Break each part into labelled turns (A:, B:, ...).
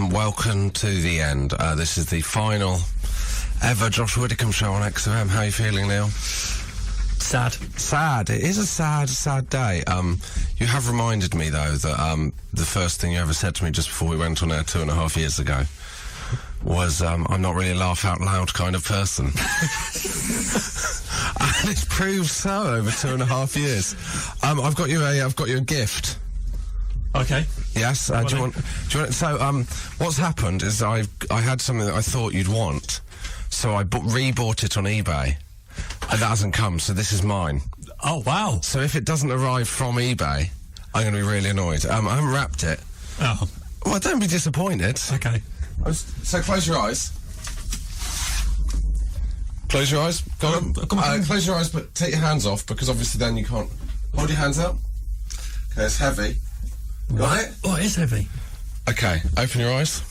A: welcome to the end. This is the final ever Josh Widdicombe show on XFM. How are you feeling, Neil?
B: Sad.
A: Sad. It is a sad day. You have reminded me, though, that the first thing you ever said to me just before we went on air 2.5 years ago was, I'm not really a laugh out loud kind of person. And it's proved so over 2.5 years. I've got you a gift.
B: Okay.
A: Yes. Do you want? So, what's happened is I had something that I thought you'd want, so I rebought it on eBay, and that hasn't come. So this is mine.
B: Oh wow!
A: So if it doesn't arrive from eBay, I'm going to be really annoyed. I haven't wrapped it.
B: Oh.
A: Well, don't be disappointed.
B: Okay.
A: So close your eyes. Close your eyes. Go on. Close your eyes, but take your hands off, because obviously then you can't. Hold your hands up. Okay, it's heavy. Got it?
B: Oh, it is heavy.
A: Okay, open your eyes.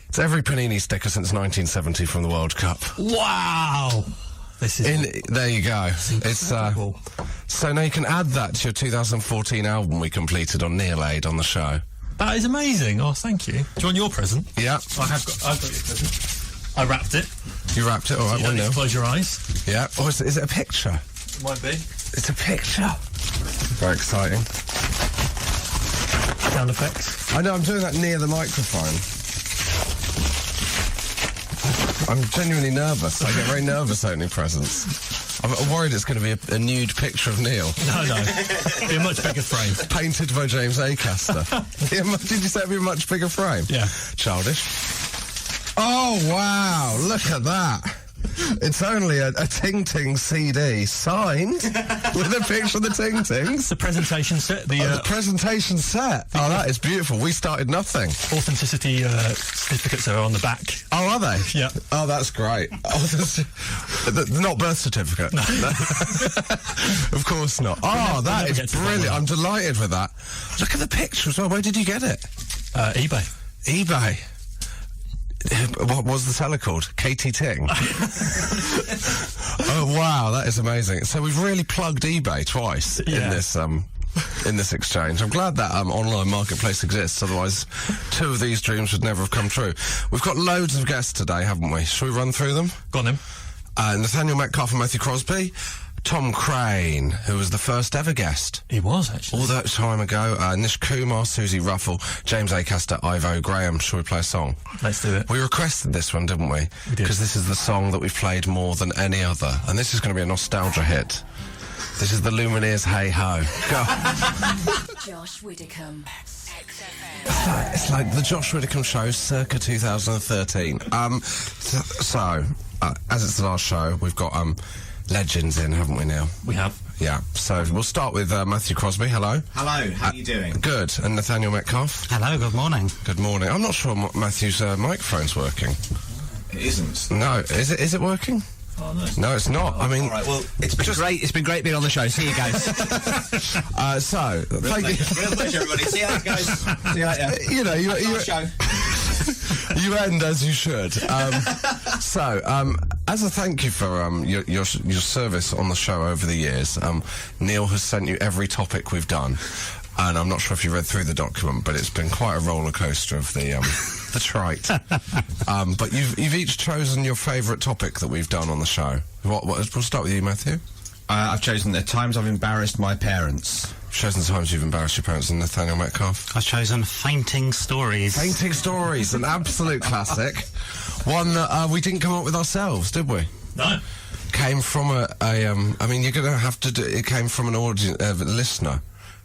A: It's every Panini sticker since 1970 from the World Cup.
B: Wow! This is...
A: There you go. It's so now you can add that to your 2014 album we completed on Neil Aid on the show.
B: That is amazing. Oh, thank you. Do you want your present?
A: Yeah.
B: I've got your present. I wrapped it.
A: You wrapped it? All right,
B: you don't close your eyes.
A: Yeah. Oh, is it a picture?
B: It might be.
A: It's a picture. Very exciting.
B: Sound effects.
A: I know, I'm doing that near the microphone. I'm genuinely nervous. I get very nervous opening presents. I'm worried it's going to be a nude picture of Neil.
B: No. Be a much bigger frame.
A: Painted by James Acaster. Did you say it'd be a much bigger frame?
B: Yeah.
A: Childish. Oh, wow. Look at that. It's only a Ting Ting CD signed with a picture of the Ting Tings.
B: The presentation set.
A: The presentation set. Oh, that is beautiful. We started nothing.
B: Authenticity certificates are on the back.
A: Oh, are they?
B: Yeah.
A: Oh, that's great. Not birth certificate.
B: No.
A: Of course not. Oh, that is brilliant. I'm delighted with that. Look at the picture as well. Where did you get it?
B: eBay.
A: eBay. What was the seller called? Katie Ting. Oh wow, that is amazing. So we've really plugged eBay twice in this exchange. I'm glad that online marketplace exists. Otherwise, two of these dreams would never have come true. We've got loads of guests today, haven't we? Shall we run through them?
B: Go on then.
A: Nathaniel Metcalfe and Matthew Crosby. Tom Craine, who was the first ever guest.
B: He was, actually.
A: All that time ago. Nish Kumar, Suzi Ruffell, James Acaster, Ivo Graham. Shall we play a song?
B: Let's do it.
A: We requested this one, didn't we?
B: We did.
A: Because this is the song that we've played more than any other. And this is going to be a nostalgia hit. This is the Lumineers' Hey Ho. Go.
C: Josh Widdicombe. XFM.
A: It's like the Josh Widdicombe show circa 2013. As it's the last show, we've got legends in, haven't we, Neil?
B: We have.
A: Yeah. So we'll start with Matthew Crosby. Hello.
D: Hello. How are you doing?
A: Good. And Nathaniel Metcalfe.
E: Hello. Good morning.
A: Good morning. I'm not sure Matthew's microphone's working.
D: It isn't.
A: No. Is it working?
B: Oh, no.
A: No, it's not. I mean,
D: all right. Well, it's been great. It's been great being on the show. See you guys. Real pleasure, everybody. See how it goes. See you later.
A: You know, you
D: show.
A: You end as you should. As a thank you for your service on the show over the years, Neil has sent you every topic we've done, and I'm not sure if you read through the document, but it's been quite a roller coaster of the trite. But you've each chosen your favourite topic that we've done on the show. We'll start with you, Matthew.
D: I've chosen the times I've embarrassed my parents.
A: Chosen the times you've embarrassed your parents, and Nathaniel Metcalfe.
E: I've chosen Fainting Stories.
A: Fainting Stories, an absolute classic. One that we didn't come up with ourselves, did we?
B: No.
A: Came from I mean, you're going to have to do... It came from an audience, listener.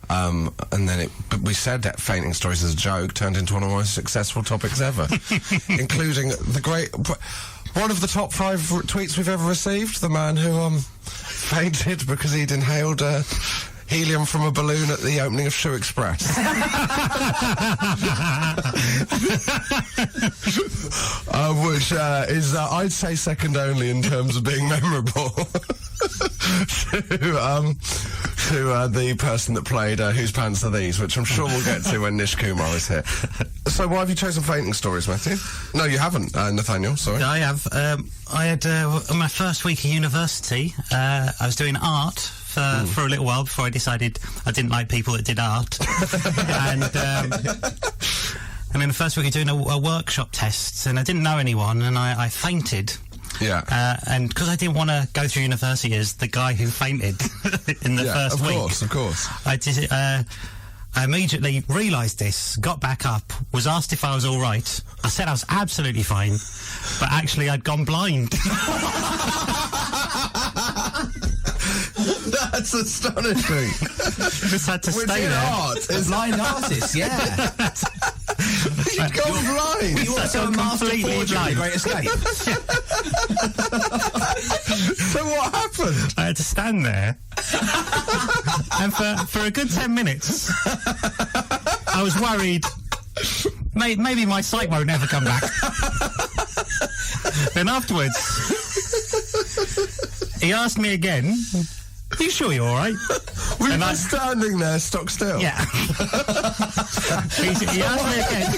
A: And then but we said that Fainting Stories as a joke turned into one of the most successful topics ever, including one of the top 5 tweets we've ever received, the man who fainted because he'd inhaled helium from a balloon at the opening of Shoe Express. Which is, I'd say, second only in terms of being memorable to the person that played Whose Pants Are These, which I'm sure we'll get to when Nish Kumar is here. So why have you chosen Fainting Stories, Matthew? No, you haven't, Nathaniel, sorry.
E: I have. I had, on my first week of university, I was doing art for a little while before I decided I didn't like people that did art. And then the first week of doing a workshop test, and I didn't know anyone, and I fainted.
A: Yeah.
E: And because I didn't want to go through university as the guy who fainted in the first week.
A: Of course.
E: I immediately realised this, got back up, was asked if I was all right. I said I was absolutely fine, but actually I'd gone blind.
A: That's astonishing.
E: Just had to stay
A: in
E: there.
A: art,
D: A blind artist, yeah.
A: You've gone blind.
D: You also a master
E: completely
D: forger in
E: blind.
D: The Great Escape.
A: So what happened?
E: I had to stand there, and for a good 10 minutes, I was worried. Maybe my sight won't ever come back. Then afterwards, he asked me again, "Are you sure you're all right?"
A: Were you just standing there, stock still?
E: Yeah. he asked me again.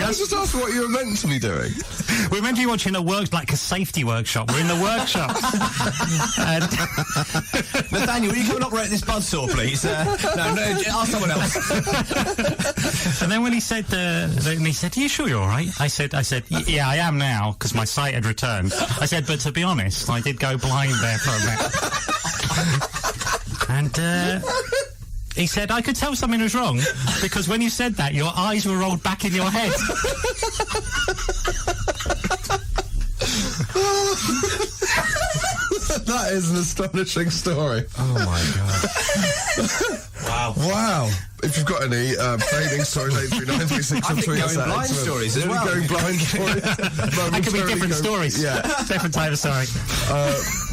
A: I was just asking what you were meant to be doing.
E: We're meant to be watching a safety workshop. We're in the workshop. And
D: Nathaniel, will you come and operate this buzzsaw, please? No, ask someone else.
E: and then when he said, "Are you sure you're all right?" I said, "Yeah, I am now," because my sight had returned. I said, "But to be honest, I did go blind there for a minute." And he said, "I could tell something was wrong because when you said that, your eyes were rolled back in your head."
A: That is an astonishing story.
D: Oh my god.
A: Wow. If you've got any fading stories, 83936
D: I think going blind stories as well.
A: Going blind stories.
E: That could be different stories.
A: Yeah.
E: Different type of story.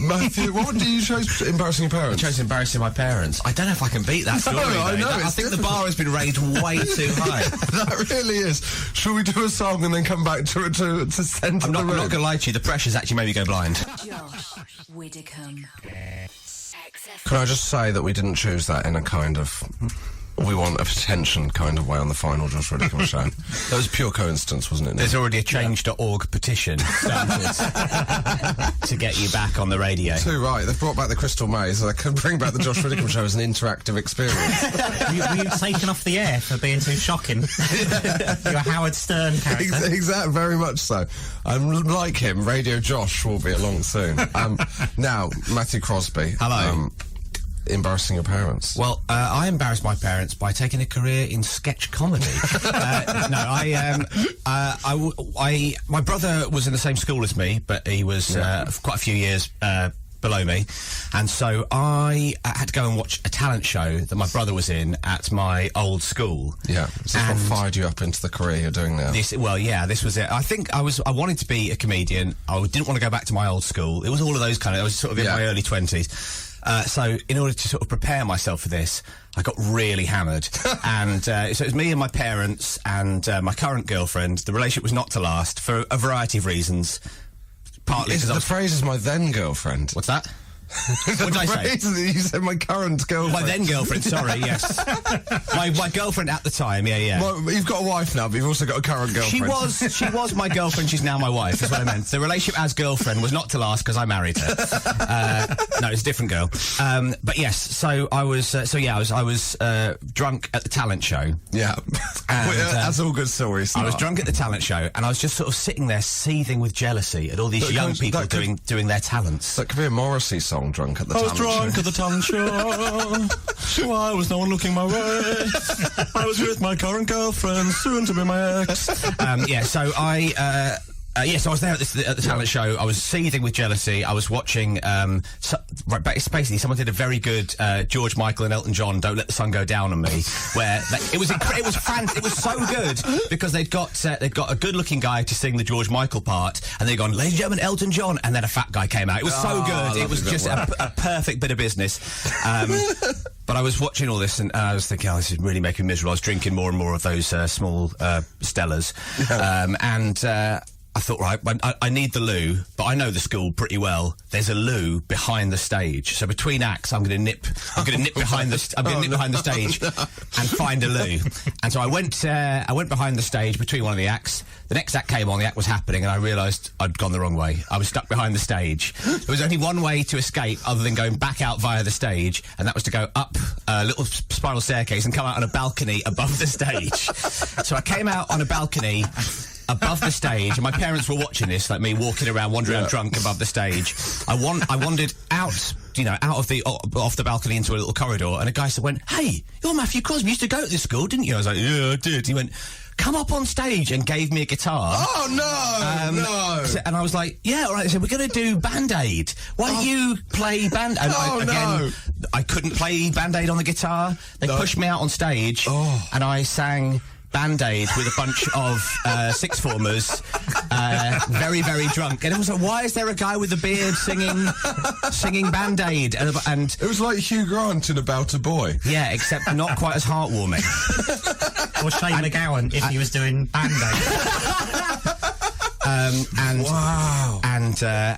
A: Matthew, what do you chose? Embarrassing your
D: I
A: parents?
D: chose embarrassing my parents. I don't know if I can beat that story.
A: I know,
D: I
A: it's
D: think the bar has been raised way too high.
A: That really is. Shall we do a song and then come back to centre
D: I'm
A: the
D: not
A: room?
D: going to lie to you, the pressure's actually made me go blind.
C: Josh Widdicombe. XFM.
A: Can I just say that we didn't choose that in a kind of... We want a attention kind of way on the final Josh Widdicombe show. That was pure coincidence, wasn't it? Nick?
D: There's already a change.org petition started to get you back on the radio.
A: Too right. They've brought back the Crystal Maze, so they can bring back the Josh Widdicombe show as an interactive experience.
E: Were you taken off the air for being too shocking? You're a Howard Stern character.
A: Exactly, very much so. Like him, Radio Josh will be along soon. Now, Matthew Crosby.
D: Hello.
A: Embarrassing your parents.
D: Well, I embarrassed my parents by taking a career in sketch comedy. My brother was in the same school as me, but he was quite a few years below me, and so I had to go and watch a talent show that my brother was in at my old school.
A: Yeah, so what fired you up into the career you're doing now?
D: This was it. I think I wanted to be a comedian. I didn't want to go back to my old school. It was all of those kind of. I was sort of in my early 20s. So in order to sort of prepare myself for this, I got really hammered. And so it was me and my parents and my current girlfriend. The relationship was not to last for a variety of reasons. Partly because
A: the phrase is my then girlfriend.
D: What's that? What did I say?
A: You said my current girlfriend.
D: My then girlfriend, sorry, yes. my girlfriend at the time, yeah.
A: Well, you've got a wife now, but you've also got a current girlfriend.
D: She was my girlfriend, she's now my wife, is what I meant. The relationship as girlfriend was not to last because I married her. No, it's a different girl. But yes, so I was drunk at the talent show.
A: Yeah.
D: And,
A: that's all good stories.
D: I was drunk at the talent show, and I was just sort of sitting there seething with jealousy at all these young people doing their talents.
A: That could be a Morrissey song. Drunk at the talent show.
B: I was drunk at the talent show. Why was no one looking my way? I was with my current girlfriend, soon to be my ex.
D: So I was there at the talent show. I was seething with jealousy. I was watching. Basically, someone did a very good George Michael and Elton John "Don't Let the Sun Go Down on Me," where it was so good because they'd got a good-looking guy to sing the George Michael part, and they'd gone, "Ladies and gentlemen, Elton John," and then a fat guy came out. It was so good. It was just a perfect bit of business. But I was watching all this, and I was thinking, this is really making me miserable. I was drinking more and more of those small Stellas, I thought, right, I need the loo, but I know the school pretty well. There's a loo behind the stage, so between acts, I'm going to nip behind the stage and find a loo. And so I went behind the stage between one of the acts. The next act came on, the act was happening, and I realised I'd gone the wrong way. I was stuck behind the stage. There was only one way to escape other than going back out via the stage, and that was to go up a little spiral staircase and come out on a balcony above the stage. So I came out on a balcony above the stage, and my parents were watching this, like me walking around, wandering around drunk above the stage. I wandered out, off the balcony into a little corridor, and a guy went, "Hey, you're Matthew Crosby. You used to go to this school, didn't you?" I was like, "Yeah, I did." He went, "Come up on stage," and gave me a guitar.
A: Oh, no! No!
D: And I was like, "Yeah, all right." So we're going to do Band-Aid. Why don't you play Band-Aid?
A: No!
D: I couldn't play Band-Aid on the guitar. They pushed me out on stage, and I sang Band-Aid with a bunch of sixth formers, very, very drunk. And it was like, why is there a guy with a beard singing Band-Aid? And
A: it was like Hugh Grant in About a Boy.
D: Yeah, except not quite as heartwarming.
E: Or Shane McGowan if he was doing Band-Aid.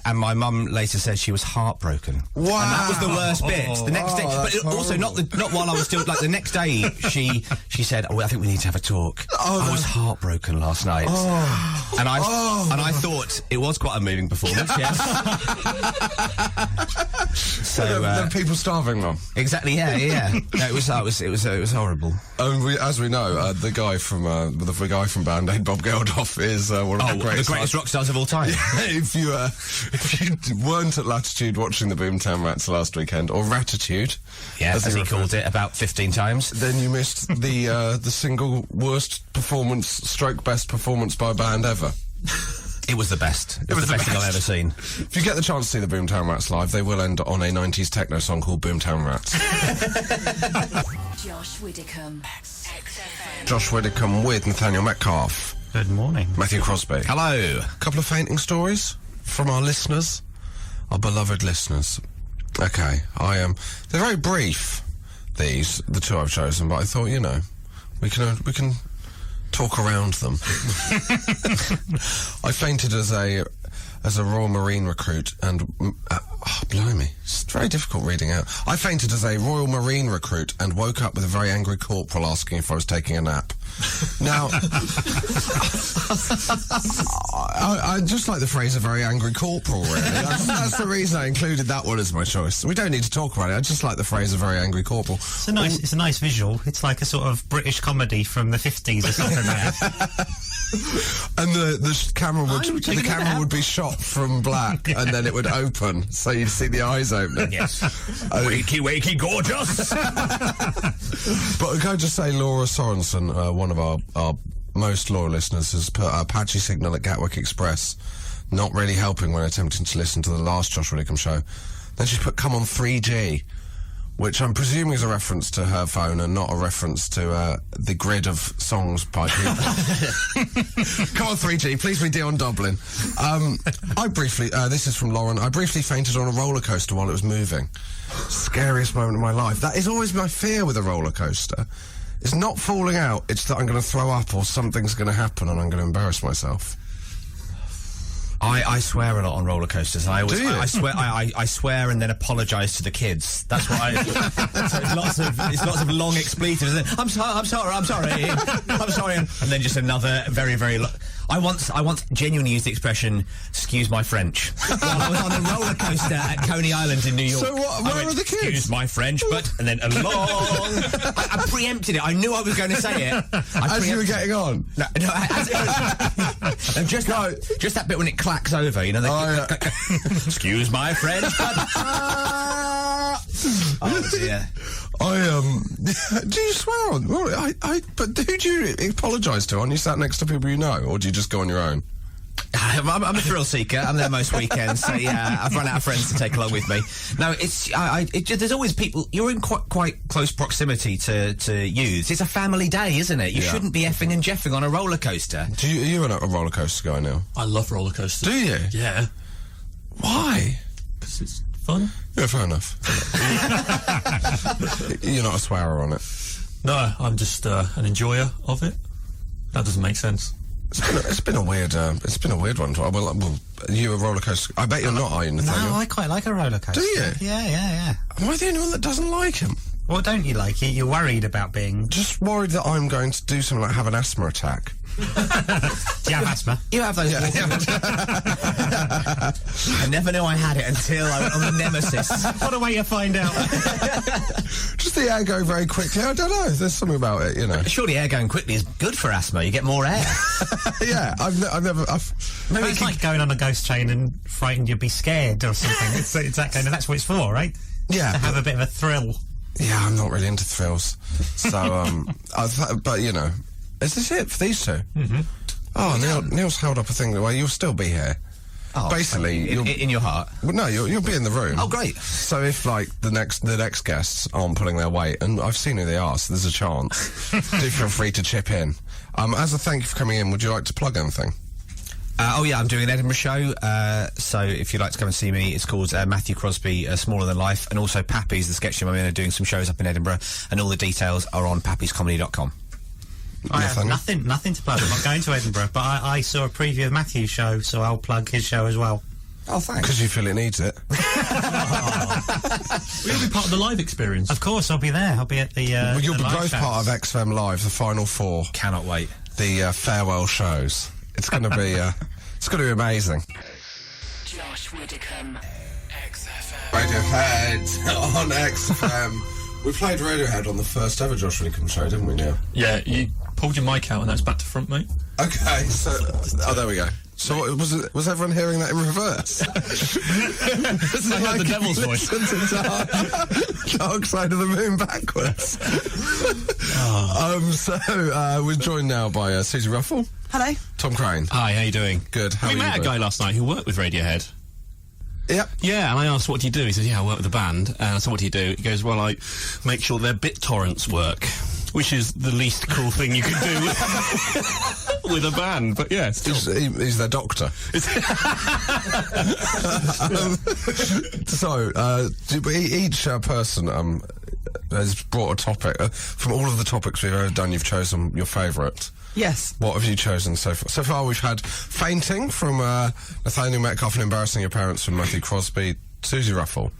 D: And my mum later said she was heartbroken.
A: Wow.
D: And that was the worst bit. The next day, but also not while I was still, like, the next day she said, "Oh, I think we need to have a talk." I was heartbroken last night. And I thought it was quite a moving performance, yes. So
A: there were people starving, Mum.
D: Exactly, yeah. No, it was horrible.
A: As we know, the guy from Band-Aid, Bob Geldof, is one of the
D: greatest rock stars of all time.
A: If you weren't at Latitude watching the Boomtown Rats last weekend, or Ratitude,
D: as he called it about 15 times,
A: then you missed the single worst performance, stroke best performance by a band ever.
D: It was the best. It was the best thing I've ever seen.
A: If you get the chance to see the Boomtown Rats live, they will end on a 90s techno song called Boomtown Rats.
C: Josh Widdicombe. XFM.
A: Josh Widdicombe with Nathaniel Metcalfe.
E: Good morning.
A: Matthew Crosby.
D: Hello.
A: A couple of fainting stories from our listeners, our beloved listeners. Okay, they're very brief, the two I've chosen, but I thought, we can talk around them. I fainted as a Royal Marine recruit, and blimey, it's very difficult reading out. I fainted as a Royal Marine recruit and woke up with a very angry corporal asking if I was taking a nap. Now, I just like the phrase "a very angry corporal." Really, that's the reason I included that one as my choice. We don't need to talk about it. I just like the phrase "a very angry corporal."
E: It's a nice visual. It's like a sort of British comedy from the 50s or something like that.
A: And the camera would be shot from black, and then it would open, so you'd see the eyes opening.
D: Yes. Wakey, wakey, gorgeous.
A: But can I just say, Laura Sorensen, one of our most loyal listeners, has put a patchy signal at Gatwick Express, not really helping when attempting to listen to the last Josh Widdicombe show. Then she's put "come on 3G," which I'm presuming is a reference to her phone and not a reference to the grid of songs by people. Come on 3G, please be Dion Dublin. I briefly, this is from Lauren, I briefly fainted on a roller coaster while it was moving. Scariest moment of my life. That is always my fear with a roller coaster. It's not falling out, it's that I'm going to throw up or something's going to happen and I'm going to embarrass myself.
D: I swear a lot on roller coasters.
A: Do you?
D: I swear and then apologise to the kids. That's what I. So it's lots of long expletives. I'm sorry, and then just another very, very. I once genuinely used the expression "excuse my French" while I was on a roller coaster at Coney Island in New York.
A: So where are the kids?
D: Excuse my French, but and then a long. I preempted it. I knew I was going to say it.
A: As you were getting on.
D: No, and just that bit when it clacks over, excuse my French, but oh dear.
A: Do you swear on? Well, but who do you apologise to? Aren't you sat next to people you know, or do you just go on your own?
D: I'm a thrill seeker. I'm there most weekends, so yeah, I've run out of friends to take along with me. No, there's always people. You're in quite close proximity to youths. It's a family day, isn't it? You shouldn't be effing and jeffing on a roller coaster.
A: Are you a roller coaster guy now?
B: I love roller coasters.
A: Do you?
B: Yeah.
A: Why?
B: Because it's fun.
A: Yeah, fair enough. You're not a swearer on it.
B: No, I'm just an enjoyer of it. That doesn't make sense.
A: It's been a weird one. Well, you a roller coaster? I bet you're not, are you, Nathaniel?
E: No, I quite like a roller coaster.
A: Do you?
E: Yeah.
A: Am I the only one that doesn't like him?
E: What don't you like? You're worried about being...
A: Just worried that I'm going to do something like have an asthma attack.
E: Do you have asthma?
D: You have those. I never knew I had it until I went on the Nemesis.
E: What a way to find out.
A: Just the air going very quickly. I don't know. There's something about it, you know.
D: Surely air going quickly is good for asthma. You get more air.
A: Yeah, I've never.
E: Maybe it's like going on a ghost train and frightened you'd be scared or something. it's that kind of. That's what it's for, right?
A: Yeah,
E: to have a bit of a thrill.
A: Yeah, I'm not really into thrills. So, but you know, is this it for these two? Mm-hmm. Oh, Neil's held up a thing. Well, you'll still be here.
D: Oh,
A: basically,
D: in your heart.
A: Well, no, you'll be in the room.
D: Oh, great.
A: So if like the next guests aren't pulling their weight, and I've seen who they are, so there's a chance. Do feel free to chip in. As a thank you for coming in, would you like to plug anything?
D: I'm doing an Edinburgh show, so if you'd like to come and see me, it's called Matthew Crosby, Smaller Than Life, and also Pappy's, the sketch show I'm in, are doing some shows up in Edinburgh, and all the details are on pappyscomedy.com.
E: I have nothing to plug. I'm not going to Edinburgh, but I saw a preview of Matthew's show, so I'll plug his show as well.
D: Oh, thanks.
A: Because you feel it needs it.
B: Will you be part of the live experience?
E: Of course, I'll be there. I'll be at the
A: Well, you'll
E: the
A: be
E: live
A: both
E: shows.
A: part of XFM Live, the final four.
D: Cannot wait.
A: The farewell shows. It's going to be it's going to be amazing.
C: Josh Widdicombe. XFM.
A: Radiohead on XFM. We played Radiohead on the first ever Josh Widdicombe show, didn't we, Neil?
B: Yeah, you pulled your mic out and that's back to front, mate.
A: Okay, so there we go. So what, was everyone hearing that in reverse?
B: I heard the devil's voice.
A: Dark Side of the Moon backwards. So we're joined now by Suzi Ruffell.
F: Hello.
A: Tom Craine.
B: Hi, how you doing?
A: Good. How
B: We
A: are
B: met
A: you
B: a guy last night who worked with Radiohead.
A: Yep.
B: Yeah, and I asked, what do you do? He said, yeah, I work with a band. And I said, what do you do? He goes, well, I make sure their BitTorrents work, which is the least cool thing you could do with a band. But yeah, still.
A: He's their doctor. Each person has brought a topic. From all of the topics we've ever done, you've chosen your favourite.
F: Yes.
A: What have you chosen so far? So far we've had fainting from Nathaniel Metcalfe and embarrassing your parents from Matthew Crosby. Suzi Ruffell.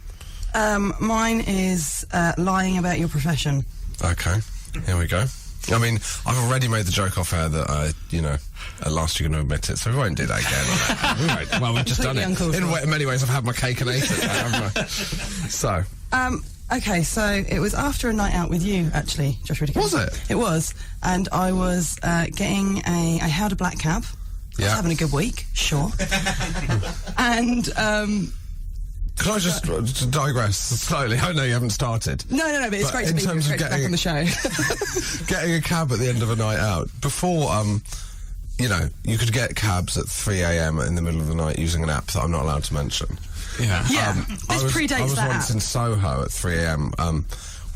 F: Mine is lying about your profession.
A: Okay, here we go. I mean, I've already made the joke off air that, at last you're going to admit it, so we won't do that again. We won't. Well, we've just done it. In many ways, I've had my cake and ate it, haven't I? So.
F: Okay, so it was after a night out with you, actually, Josh Widdicombe.
A: Was it?
F: It was. And I was I held a black cab. I was having a good week, sure. And,
A: Can I just digress slightly? I know you haven't started.
F: No, but it's great to be here. It's great to be back on the show.
A: Getting a cab at the end of a night out. Before, you could get cabs at 3 a.m. in the middle of the night using an app that I'm not allowed to mention.
F: Yeah. This predates that
A: I was once in Soho at 3 a.m.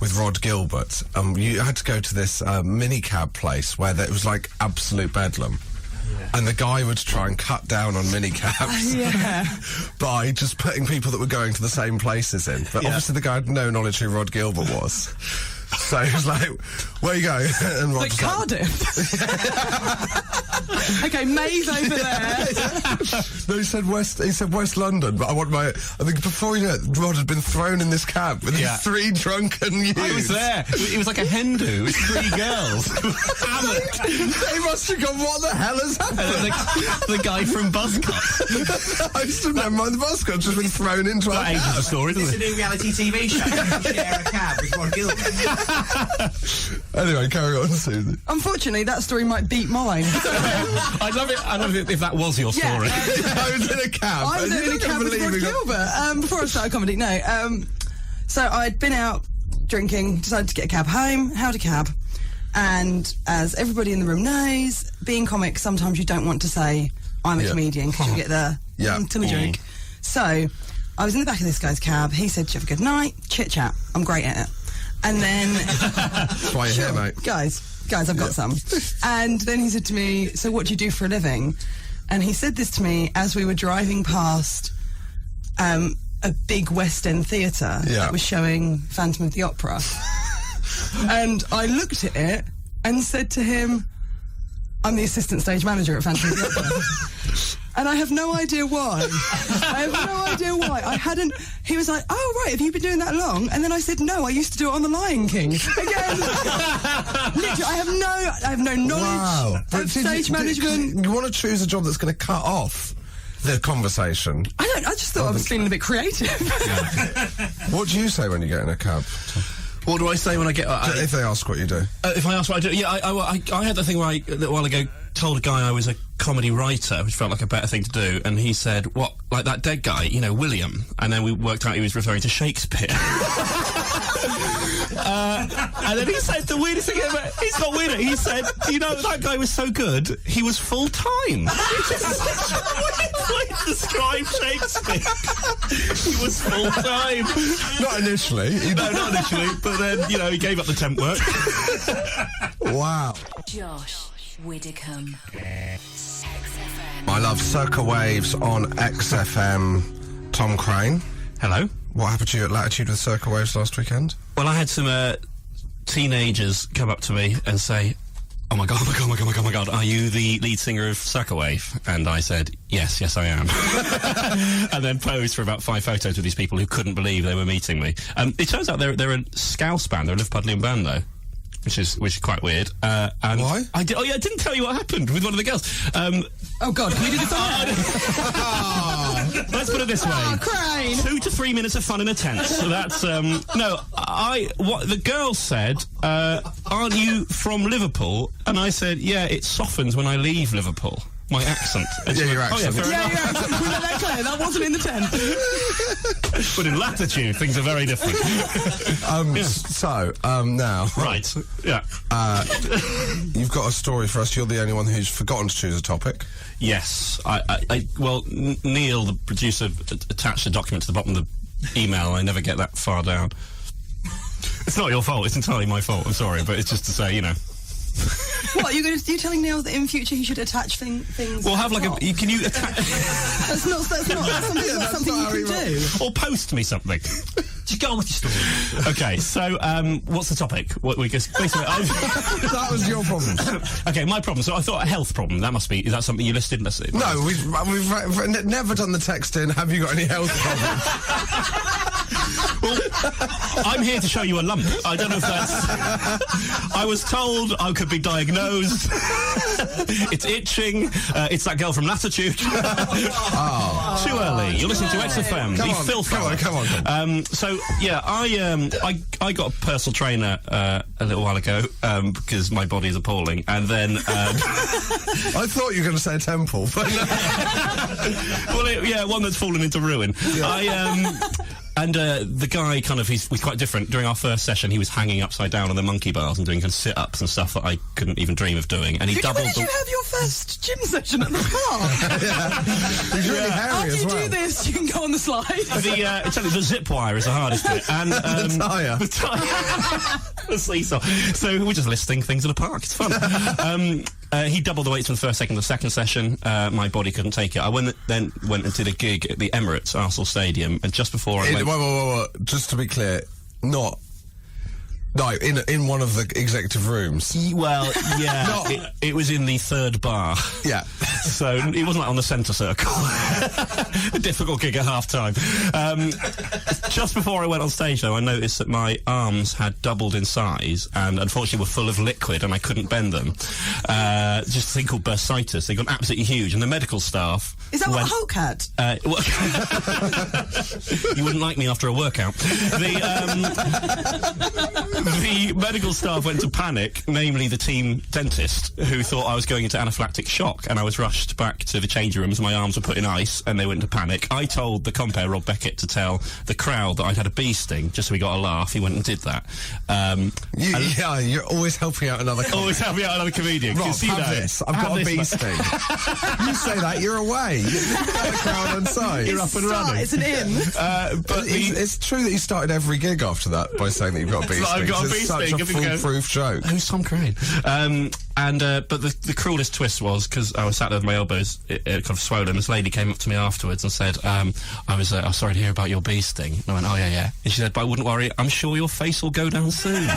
A: With Rod Gilbert. You had to go to this minicab place where it was like absolute bedlam. Yeah. And the guy would try and cut down on minicabs by just putting people that were going to the same places in. But obviously the guy had no knowledge who Rod Gilbert was. So he was like, where you go? And Rod
F: like Cardiff. Okay, May's over there.
A: No, he said West London, but I think before you know it, Rod had been thrown in this cab with these 3 drunken youths.
B: I was there. It was like a hen do with 3 girls.
A: They must have gone, what the hell has happened?
B: The guy from Buzzcut.
A: I just didn't mind the Buzzcut, just been thrown into
B: that ages the story, doesn't it?
D: It's a new reality TV show. You share a cab with Rod Gilbert.
A: Anyway, carry on, Suzi.
F: Unfortunately, that story might beat mine.
B: I'd love it if that was your story.
A: I was in a cab.
F: I was in a cab with Rod Gilbert before I started comedy. No, so I'd been out drinking, decided to get a cab home, held a cab, and as everybody in the room knows, being comic, sometimes you don't want to say I'm a comedian because you get the to me drink. So I was in the back of this guy's cab. He said, "Did you have a good night? Chit chat. I'm great at it." And then
A: that's why you're here, mate.
F: Guys, I've got some. And then he said to me, so what do you do for a living? And he said this to me as we were driving past a big West End theatre that was showing Phantom of the Opera. And I looked at it and said to him, I'm the assistant stage manager at Phantom of the Opera. And I have no idea why. I hadn't... He was like, oh, right, have you been doing that long? And then I said, no, I used to do it on The Lion King. Again. Literally, I have no knowledge of stage management.
A: You want to choose a job that's going to cut off the conversation?
F: I just thought I was feeling a bit creative.
A: What do you say when you get in a cab?
B: What do I say when I get...
A: if they ask what you do.
B: If I ask what I do... Yeah, I had the thing where I, a little while ago, told a guy I was a comedy writer, which felt like a better thing to do, and he said, what, like that dead guy, you know, William? And then we worked out he was referring to Shakespeare. And then he said the weirdest thing ever. He's got weirder. He said, you know, that guy was so good, he was full-time. Which is such a weird way to describe Shakespeare. He was full-time.
A: Not initially.
B: No, not initially, but then, you know, he gave up the temp work.
A: Wow.
C: Josh Widdicombe. XFM.
A: I love Circa Waves on XFM. Tom Craine.
B: Hello.
A: What happened to you at Latitude with Circa Waves last weekend?
B: Well, I had some teenagers come up to me and say, oh my god, are you the lead singer of Circa Wave? And I said, yes, I am. And then posed for about 5 photos with these people who couldn't believe they were meeting me. It turns out they're a Scouse band, they're a Liverpudlian band though. Which is quite weird. And
A: why?
B: I didn't tell you what happened with one of the girls.
F: Oh God, can we do this on air?
B: Let's put it this way.
F: Oh, Craine.
B: 2 to 3 minutes of fun in a tent. So that's, what the girl said, aren't you from Liverpool? And I said, yeah, it softens when I leave Liverpool. My accent.
A: Yeah, your accent.
B: Oh, yeah,
F: Yeah, we made that clear. That wasn't in the tent.
B: But in Latitude, things are very different.
A: Now.
B: Right. Yeah.
A: You've got a story for us. You're the only one who's forgotten to choose a topic.
B: Yes. Neil, the producer, attached a document to the bottom of the email. I never get that far down. It's not your fault. It's entirely my fault. I'm sorry, but it's just to say, you know.
F: What, you're telling Neil that in future he should attach things?
B: Well, have like a... Can you attach...
F: That's not something you can do.
B: Or post me something. Just get on with your story. Okay, so, what's the topic? What we just... Basically,
A: That was your problem.
B: Okay, my problem. So I thought a health problem. That must be... Is that something you listed?
A: No, we've never done the text in, have you got any health problems?
B: Well, I'm here to show you a lump. I don't know if that's... I was told I could be diagnosed. It's itching. It's that girl from Latitude. Too early. You're listening to XFM.
A: Come on.
B: So, yeah, I got a personal trainer a little while ago because my body is appalling. And then...
A: I thought you were going to say a temple. But
B: well, one that's fallen into ruin. Yeah. And the guy he's quite different. During our first session, he was hanging upside down on the monkey bars and doing sit-ups and stuff that I couldn't even dream of doing. And he doubled.
F: When did you have your first gym session at the park?
A: He's really hairy as well.
F: After you do this, you can go on the slide.
B: The zip wire is the hardest bit. And
A: the tyre.
B: The seesaw. So we're just listing things in a park. It's fun. He doubled the weights from the second session. My body couldn't take it. I went and did a gig at the Emirates Arsenal Stadium, and just before I went...
A: Just to be clear, not... No, in one of the executive rooms.
B: Well, yeah, it was in the third bar.
A: Yeah.
B: So it wasn't like on the centre circle. A difficult gig at half-time. Just before I went on stage, though, I noticed that my arms had doubled in size and unfortunately were full of liquid and I couldn't bend them. Just a thing called bursitis. They got absolutely huge. And the medical staff...
F: Is that what Hulk had?
B: You wouldn't like me after a workout. The medical staff went to panic, namely the team dentist, who thought I was going into anaphylactic shock, and I was rushed back to the changing rooms. My arms were put in ice, and they went into panic. I told the compere, Rob Beckett, to tell the crowd that I'd had a bee sting, just so we got a laugh. He went and did that.
A: You're always helping out another comedian.
B: Always helping out another comedian.
A: Rob, have this. I've got a bee sting. You say that, you're away. You've got the crowd on side.
B: You're up and running.
F: It's an in.
A: But it's true that you started every gig after that by saying that you've got a bee sting. It's such a foolproof joke.
B: Who's Tom Craine? But the cruelest twist was, because I was sat there with my elbows kind of swollen, this lady came up to me afterwards and said, I'm sorry to hear about your bee sting. And I went, oh yeah. And she said, but I wouldn't worry, I'm sure your face will go down soon.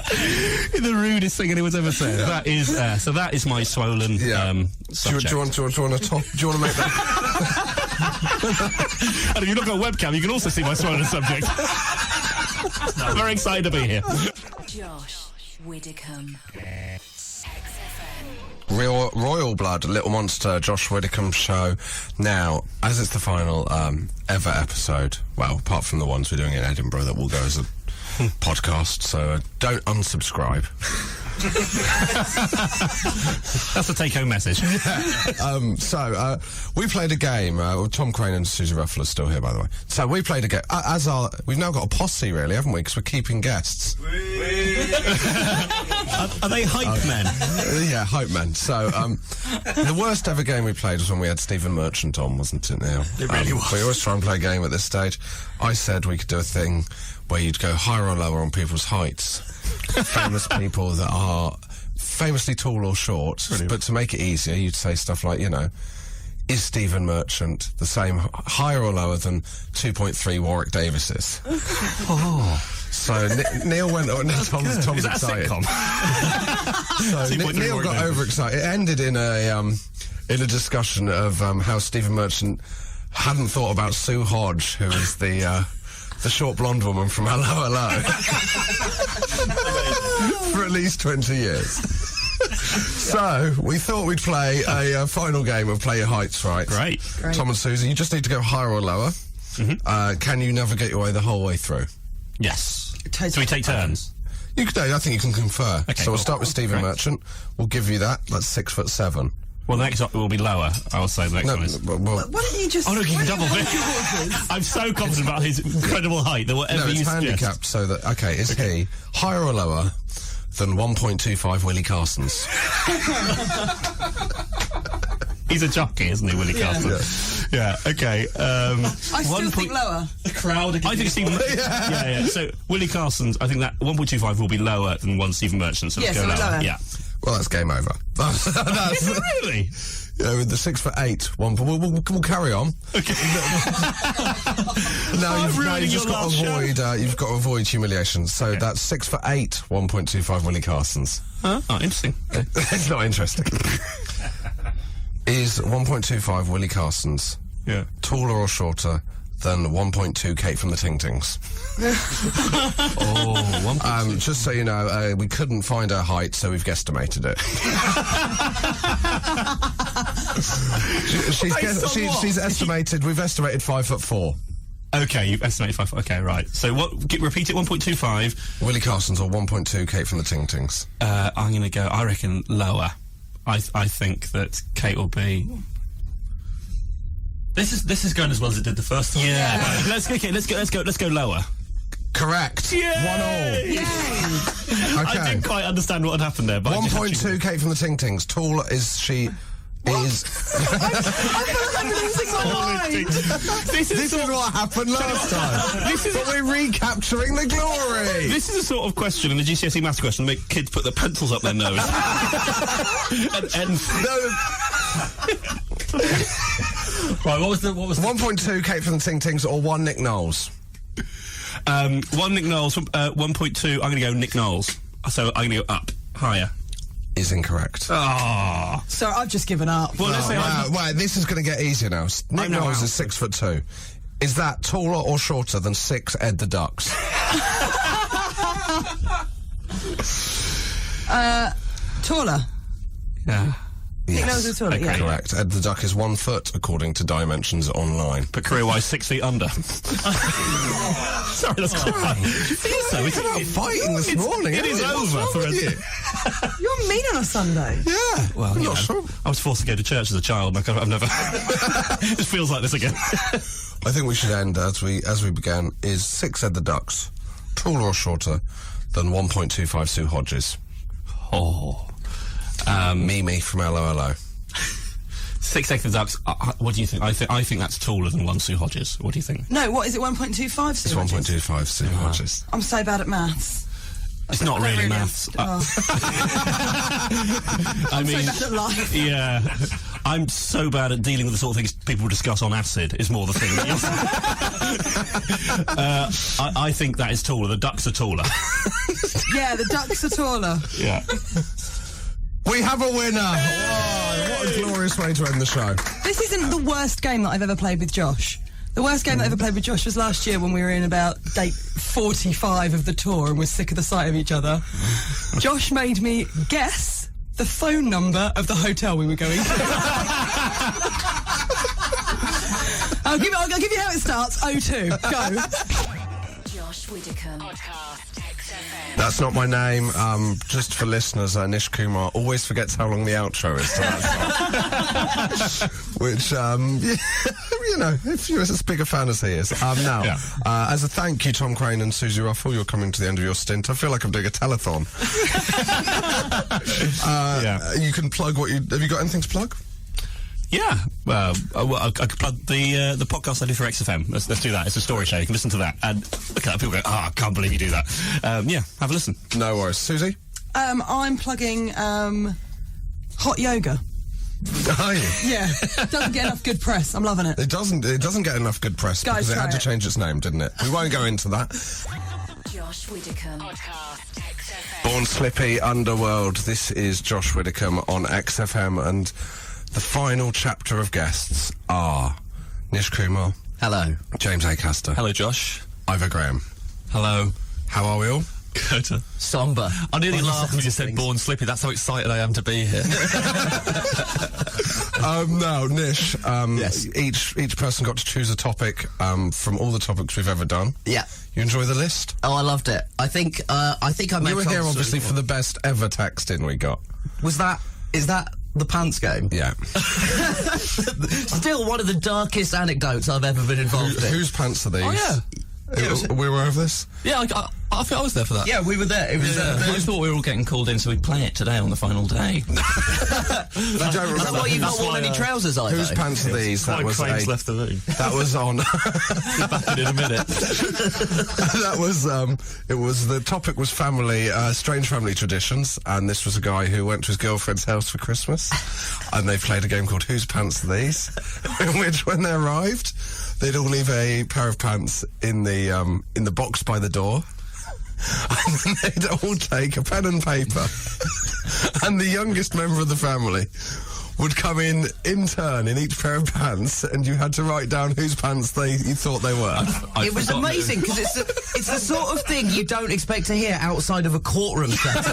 B: The rudest thing anyone's ever said. That is so. That is my swollen subject.
A: Do you want to make that?
B: And if you've not got a webcam, you can also see my swollen subject. I'm very excited to be here.
C: Josh Widdicombe.
A: Royal Blood, Little Monster, Josh Widdicombe show. Now, as it's the final ever episode, well, apart from the ones we're doing in Edinburgh that will go as a podcast, so don't unsubscribe.
B: That's the take-home message.
A: So we played a game. Tom Craine and Suzi Ruffell are still here, by the way. So we played a game. We've now got a posse, really, haven't we? Because we're keeping guests.
B: Are they hype men?
A: Yeah, hype men. So the worst ever game we played was when we had Stephen Merchant on, wasn't it, Neil?
B: It really was.
A: We always try and play a game at this stage. I said we could do a thing where you'd go higher or lower on people's heights. Famous people that are famously tall or short. Brilliant. But to make it easier, you'd say stuff like, is Stephen Merchant the same higher or lower than 2.3 Warwick Davises? So Neil went on. Tom's
B: is that
A: excited.
B: A sitcom?
A: So Neil got overexcited. It ended in a discussion of how Stephen Merchant hadn't thought about Sue Hodge, who is the short blonde woman from Hello Hello, for at least 20 years. So we thought we'd play a final game of Play Your Heights, right?
B: Great.
A: Tom and Susie, you just need to go higher or lower.
B: Mm-hmm.
A: Can you navigate your way the whole way through?
B: Yes.
F: Totally.
B: Do we take turns?
A: I think you can confer.
B: Okay,
A: So we'll start with Stephen
B: Great.
A: Merchant. We'll give you that. That's 6'7".
B: Well, the next one will be lower. I will say the next one is.
A: well,
F: Why don't you just...
B: Oh, no, you can double it. I'm so confident about his incredible height that whatever
A: no, it's
B: you suggest.
A: handicapped so that... Okay, is he higher or lower than 1.25 Willie Carsons?
B: He's a jockey, isn't he, Willie Carson? Yeah, okay.
F: I still think lower.
B: The crowd. I think Stephen... yeah. So, Willie Carson's, I think that 1.25 will be lower than one Stephen Merchant, so let's go lower. Yeah.
A: Well, that's game over.
B: Is it really?
A: Yeah, with the 6'8", we'll carry on.
B: Okay.
A: Now you've just got to avoid humiliation. So that's 6'8", 1.25 Willie Carsons.
B: Oh, interesting.
A: It's not interesting. Is 1.25 Willie Carsons taller or shorter than 1.2 Kate from the Ting Tings? Just so you know, we couldn't find her height, so we've guesstimated it. She's estimated. We've estimated 5'4".
B: Okay, you've estimated 5. Okay, right. So repeat it. 1.25
A: Willie Carsons or 1.2 Kate from the Ting Tings.
B: I'm going to go. I reckon lower. I think that Kate will be.
E: This is going as well as it did the first time.
B: Yeah. Let's go lower.
A: Correct.
B: Yay!
A: 1-1. Okay.
B: I didn't quite understand what had happened there, but
A: 1.2 Kate from the Ting Tings. Tall is she? Is this is what happened last time. But we're recapturing the glory.
B: This is a sort of question in the GCSE maths question to make kids put their pencils up their nose.
E: Right, what was the
A: 1.2 Kate from the Ting Tings or 1 Nick Knowles?
B: 1 Nick Knowles, 1.2. I'm going to go Nick Knowles. So I'm going to go up, higher.
A: Is incorrect.
B: Oh.
F: So I've just given up.
B: Well, let's say
A: this is going to get easier now. Nick Knowles is 6'2". Is that taller or shorter than 6 Ed the Ducks?
F: Taller.
B: Yeah.
A: Yes.
F: Nick Knowles is taller, yeah.
A: Correct. Ed the Duck is 1 foot, according to Dimensions Online.
B: But career-wise, 6 feet under. Sorry, that's quite. So
A: it's about fighting this morning.
B: It is over for us.
F: You're mean on a Sunday.
A: Yeah.
B: Well,
A: I'm not sure.
B: I was forced to go to church as a child. I've never. It feels like this again.
A: I think we should end as we began. Is 6 Ed the Ducks taller or shorter than 1.25 Sue Hodges?
B: Oh.
A: Mimi from LOLO.
B: 6 Ed the Ducks. What do you think? I think that's taller than 1 Sue Hodges. What do you think?
F: No, what is it? 1.25.
A: It's 1.25 Sue Hodges.
F: I'm so bad at maths.
B: It's not really maths.
F: Oh.
B: I mean,
F: so bad at life.
B: yeah. I'm so bad at dealing with the sort of things people discuss on acid, is more the thing. I think that is taller. The ducks are taller.
F: Yeah, the ducks are taller.
B: Yeah.
A: We have a winner! Wow, what a glorious way to end the show.
F: This isn't the worst game that I've ever played with Josh. The worst game that I ever played with Josh was last year when we were in about day 45 of the tour and we're sick of the sight of each other. Josh made me guess the phone number of the hotel we were going to. I'll give you how it starts. 02. Go.
C: Josh Widdicombe. Podcast XFM.
A: That's not my name. Just for listeners, Nish Kumar always forgets how long the outro is to that song. Which, you know, if you're as big a fan as he is. Now, as a thank you, Tom Craine and Suzi Ruffell, you're coming to the end of your stint. I feel like I'm doing a telethon. You can plug what you... Have you got anything to plug?
B: Yeah, well, I could plug the podcast I do for XFM. Let's do that. It's a story show. You can listen to that. And look at that. People go, I can't believe you do that. Yeah, have a listen.
A: No worries. Suzi?
F: I'm plugging hot yoga.
A: Are you?
F: Yeah, doesn't get enough good press. I'm loving it.
A: It doesn't get enough good press
F: Guys,
A: because it had to
F: try it.
A: change its name, didn't it? We won't go into that.
C: Josh Widdicombe. Podcast XFM.
A: Born Slippy Underworld. This is Josh Widdicombe on XFM, and the final chapter of guests are Nish Kumar.
D: Hello.
A: James Acaster.
B: Hello, Josh.
A: Ivo Graham.
B: Hello.
A: How are we all?
B: Good.
D: Somber.
G: I nearly laughed when you said Born Slippy. That's how excited I am to be here.
A: Now, Nish,
D: Yes.
A: each person got to choose a topic from all the topics we've ever done.
D: Yeah.
A: You enjoy the list?
D: Oh, I loved it. I think I made
A: You were
D: Tom
A: here,
D: sort
A: obviously,
D: of-
A: for the best ever texting we got.
D: Is that the pants game?
A: Yeah.
D: Still one of the darkest anecdotes I've ever been involved in.
A: Whose pants are these?
G: Oh, yeah.
A: We were over this?
G: Yeah, I think I was there for that.
D: Yeah, we were there. It was.
B: I thought we were all getting called in so we'd play it today on the final day.
A: I don't
D: Is that
A: remember.
D: why you've not worn any trousers, Ivo?
A: Whose pants are these? That was
B: left the room.
A: That was on.
G: Back in a minute.
A: That was it was the topic was family strange family traditions, and this was a guy who went to his girlfriend's house for Christmas, and they played a game called Whose Pants Are These, in which when they arrived they'd all leave a pair of pants in the box by the door, and then they'd all take a pen and paper, and the youngest member of the family would come in turn in each pair of pants, and you had to write down whose pants you thought they were.
D: It was amazing because it's the sort of thing you don't expect to hear outside of a courtroom setting.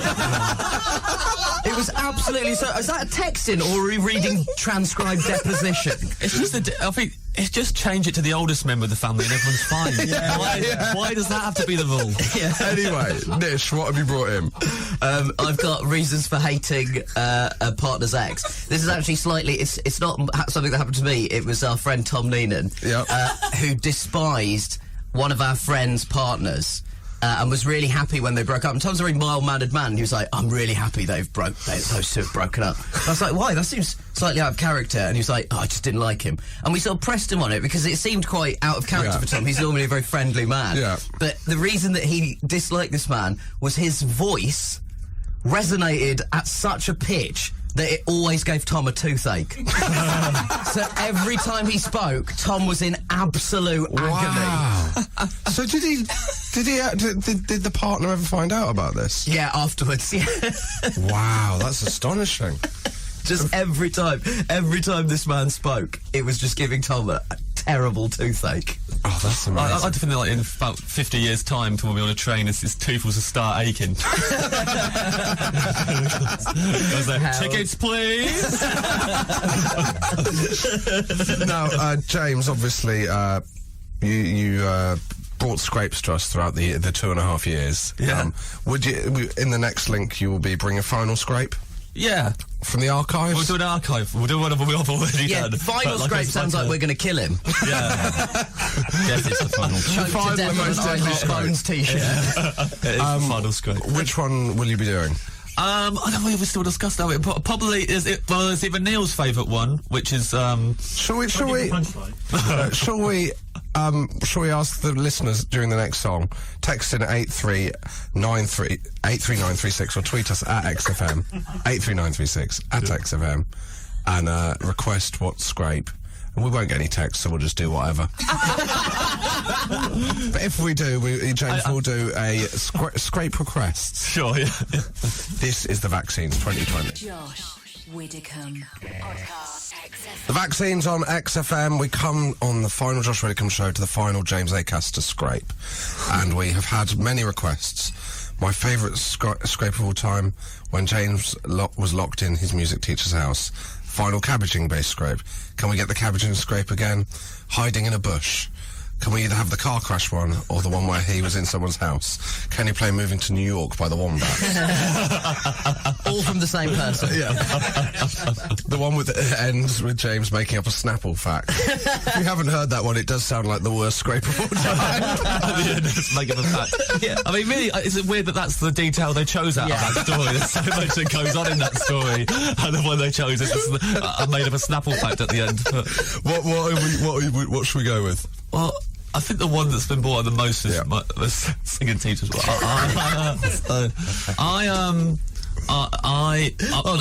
D: It was absolutely so. Is that a texting or are we reading transcribed deposition?
G: It's just I think it's just change it to the oldest member of the family and everyone's fine. Why does that have to be the rule?
A: Anyway, Nish, what have you brought in?
D: I've got reasons for hating a partner's ex. This is actually slightly. It's not something that happened to me. It was our friend Tom Neenan, who despised one of our friends' partners. And was really happy when they broke up. And Tom's a very mild-mannered man. He was like, I'm really happy those two have broken up. I was like, why? That seems slightly out of character. And he was like, I just didn't like him. And we sort of pressed him on it because it seemed quite out of character for Tom. He's normally a very friendly man.
A: Yeah.
D: But the reason that he disliked this man was his voice resonated at such a pitch that it always gave Tom a toothache. So every time he spoke, Tom was in absolute agony.
A: Wow. So did the partner ever find out about this?
D: Yeah, afterwards. Yeah.
A: Wow, that's astonishing.
D: Just every time this man spoke, it was just giving Tom a terrible toothache.
A: Oh, that's amazing.
G: I like to think that like, in about 50 years' time, when we're on a train, his tooth will start aching. I was like, tickets, please.
A: Now, James, obviously, you brought scrapes to us throughout the 2.5 years.
G: Yeah.
A: Would you, in the next link, you will be bringing a final scrape
G: Yeah.
A: from the archives?
G: We'll do an archive. We'll do one of them we've already
D: Yeah,
G: done.
D: final
G: But
D: scrape sounds like we're going to kill him.
G: Yeah. Yes, it's the final.
D: Choked
A: Find
D: to
A: the
D: death
A: most
D: on an
A: deadly
D: Iron
A: scrape.
D: Bones t-shirt.
G: It is the final scrape.
A: Which one will you be doing?
G: I don't know if we still discussed that. Probably it's either Neil's favourite one, which is
A: Shall we shall we ask the listeners during the next song? Text in 83936 or tweet us at XFM, 83936 at XFM, and request what scrape. And we won't get any texts, so we'll just do whatever. But if we do, James will do a scrape requests.
G: Sure, yeah.
A: This is the Vaccines 2020.
C: Josh Widdicombe. Podcast XFM.
A: The Vaccines on XFM. We come on the final Josh Widdicombe show to the final James Acaster scrape. And we have had many requests. My favourite scrape of all time, when James was locked in his music teacher's house. Final cabbaging-based scrape. Can we get the cabbaging scrape again? Hiding in a bush. Can we either have the car crash one or the one where he was in someone's house? Can you play Moving to New York by the Wombats?
H: All from the same person.
A: Yeah. The one with ends with James making up a Snapple fact. If you haven't heard that one, it does sound like the worst scrape of all time.
G: Just make up a fact. Yeah. I mean, really, is it weird that that's the detail they chose out of that story? There's so much that goes on in that story, and the one they chose is just I made up a Snapple fact at the end.
A: What should we go with?
G: Well, I think the one that's been brought on the most is the singing teachers.
H: Hold